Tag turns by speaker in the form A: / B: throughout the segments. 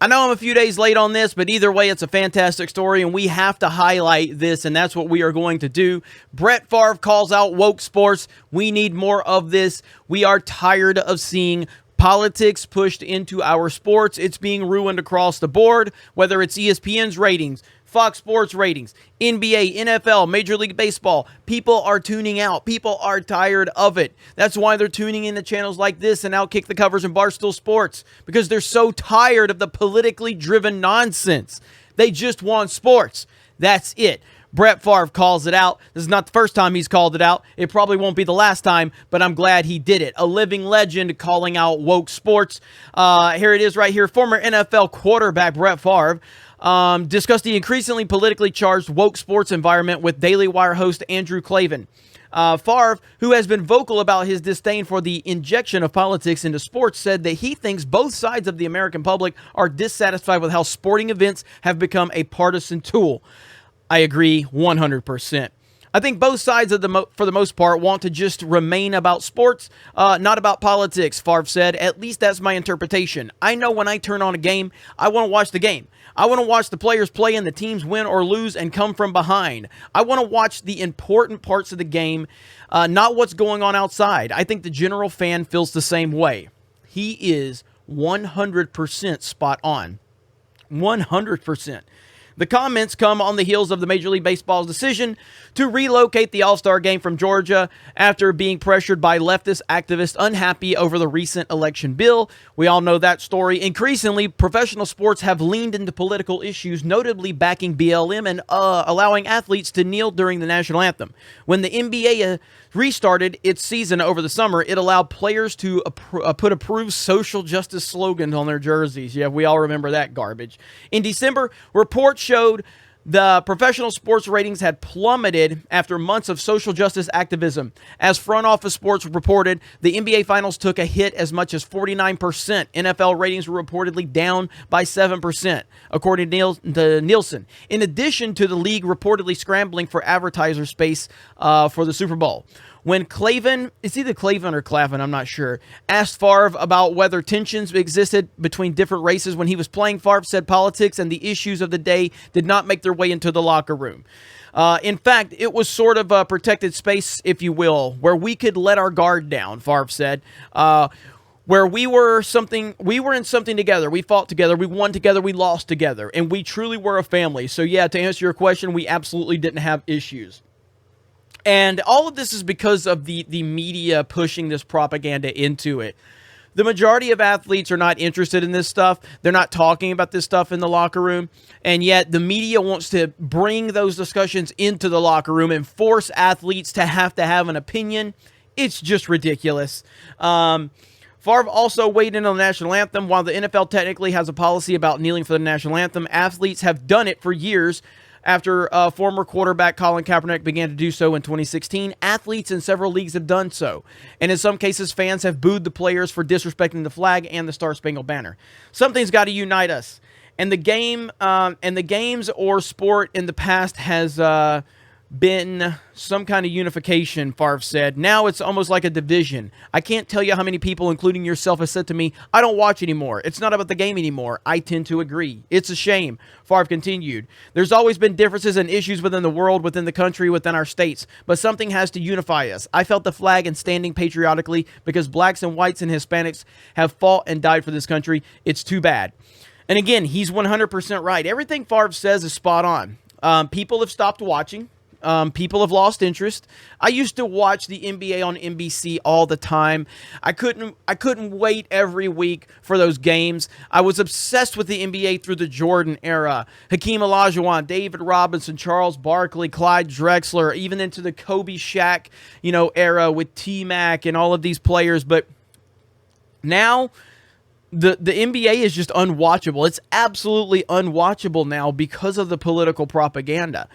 A: I know I'm a few days late on this, but either way, it's a fantastic story, and we have to highlight this, and that's what we are going to do. Brett Favre calls out woke sports. We need more of this. We are tired of seeing politics pushed into our sports. It's being ruined across the board, whether it's ESPN's ratings, Fox Sports ratings, NBA, NFL, Major League Baseball. People are tuning out. People are tired of it. That's why they're tuning into channels like this and Outkick the Covers and Barstool Sports, because they're so tired of the politically driven nonsense. They just want sports. That's it. Brett Favre calls it out. This is not the first time he's called it out. It probably won't be the last time, but I'm glad he did it. A living legend calling out woke sports. Here it is right here. Former NFL quarterback Brett Favre discussed the increasingly politically charged woke sports environment with Daily Wire host Andrew Klavan. Favre, who has been vocal about his disdain for the injection of politics into sports, said that he thinks both sides of the American public are dissatisfied with how sporting events have become a partisan tool. I agree 100%. I think both sides of for the most part want to just remain about sports, not about politics, Favre said. At least that's my interpretation. I know when I turn on a game, I want to watch the game. I want to watch the players play and the teams win or lose and come from behind. I want to watch the important parts of the game, not what's going on outside. I think the general fan feels the same way. He is 100% spot on. 100%. The comments come on the heels of the Major League Baseball's decision to relocate the All-Star Game from Georgia after being pressured by leftist activists unhappy over the recent election bill. We all know that story. Increasingly, professional sports have leaned into political issues, notably backing BLM and allowing athletes to kneel during the national anthem. When the NBA restarted its season over the summer, it allowed players to put approved social justice slogans on their jerseys. Yeah, we all remember that garbage. In December, reports showed the professional sports ratings had plummeted after months of social justice activism. As Front Office Sports reported, the NBA Finals took a hit as much as 49%. NFL ratings were reportedly down by 7%, according to Nielsen. In addition to the league reportedly scrambling for advertiser space for the Super Bowl. When Klavan, it's either Klavan or Clavin, I'm not sure, asked Favre about whether tensions existed between different races when he was playing, Favre said politics and the issues of the day did not make their way into the locker room. In fact, it was sort of a protected space, if you will, where we could let our guard down, Favre said. Where we were in something together. We fought together, we won together, we lost together, and we truly were a family. So yeah, to answer your question, we absolutely didn't have issues. And all of this is because of the media pushing this propaganda into it. The majority of athletes are not interested in this stuff. They're not talking about this stuff in the locker room. And yet the media wants to bring those discussions into the locker room and force athletes to have an opinion. It's just ridiculous. Favre also weighed in on the national anthem. While the NFL technically has a policy about kneeling for the national anthem, athletes have done it for years. After former quarterback Colin Kaepernick began to do so in 2016, athletes in several leagues have done so. And in some cases, fans have booed the players for disrespecting the flag and the Star-Spangled Banner. Something's got to unite us. And the game and the games or sport in the past has been some kind of unification, Favre said. Now it's almost like a division. I can't tell you how many people, including yourself, have said to me, I don't watch anymore. It's not about the game anymore. I tend to agree. It's a shame, Favre continued. There's always been differences and issues within the world, within the country, within our states, but something has to unify us. I felt the flag and standing patriotically because blacks and whites and Hispanics have fought and died for this country. It's too bad. And again, he's 100% right. Everything Favre says is spot on. People have stopped watching. People have lost interest. I used to watch the NBA on NBC all the time. I couldn't wait every week for those games. I was obsessed with the NBA through the Jordan era. Hakeem Olajuwon, David Robinson, Charles Barkley, Clyde Drexler, even into the Kobe Shaq, era with T-Mac and all of these players. But now the NBA is just unwatchable. It's absolutely unwatchable now because of the political propaganda.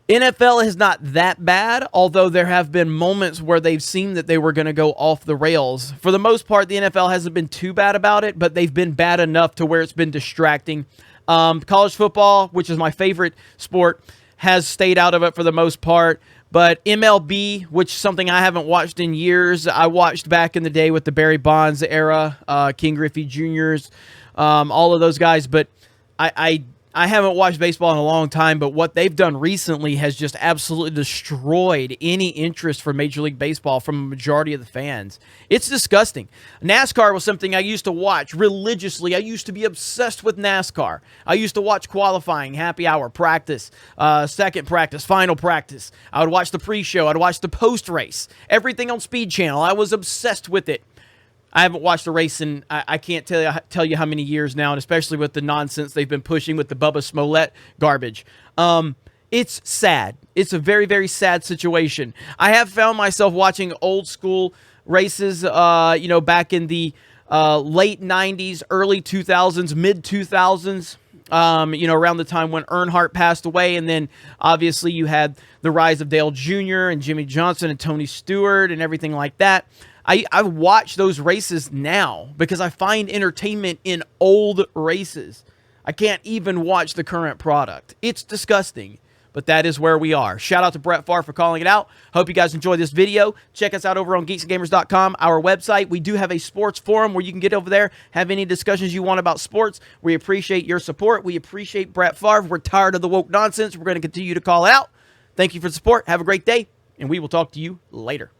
A: NFL is not that bad, although there have been moments where they've seemed that they were going to go off the rails. For the most part, the NFL hasn't been too bad about it, but they've been bad enough to where it's been distracting. College football, which is my favorite sport, has stayed out of it for the most part. But MLB, which is something I haven't watched in years, I watched back in the day with the Barry Bonds era, King Griffey Jr.'s, all of those guys. But I haven't watched baseball in a long time, but what they've done recently has just absolutely destroyed any interest for Major League Baseball from a majority of the fans. It's disgusting. NASCAR was something I used to watch religiously. I used to be obsessed with NASCAR. I used to watch qualifying, happy hour, practice, second practice, final practice. I would watch the pre-show. I'd watch the post-race. Everything on Speed Channel. I was obsessed with it. I haven't watched a race in, I can't tell you how many years now, and especially with the nonsense they've been pushing with the Bubba Smollett garbage. It's sad. It's a very, very sad situation. I have found myself watching old school races, back in the late 90s, early 2000s, mid 2000s. Around the time when Earnhardt passed away, and then obviously you had the rise of Dale Jr. and Jimmy Johnson and Tony Stewart and everything like that. I watch those races now because I find entertainment in old races. I can't even watch the current product. It's disgusting, but that is where we are. Shout out to Brett Favre for calling it out. Hope you guys enjoyed this video. Check us out over on geeksgamers.com, our website. We do have a sports forum where you can get over there, have any discussions you want about sports. We appreciate your support. We appreciate Brett Favre. We're tired of the woke nonsense. We're going to continue to call it out. Thank you for the support. Have a great day, and we will talk to you later.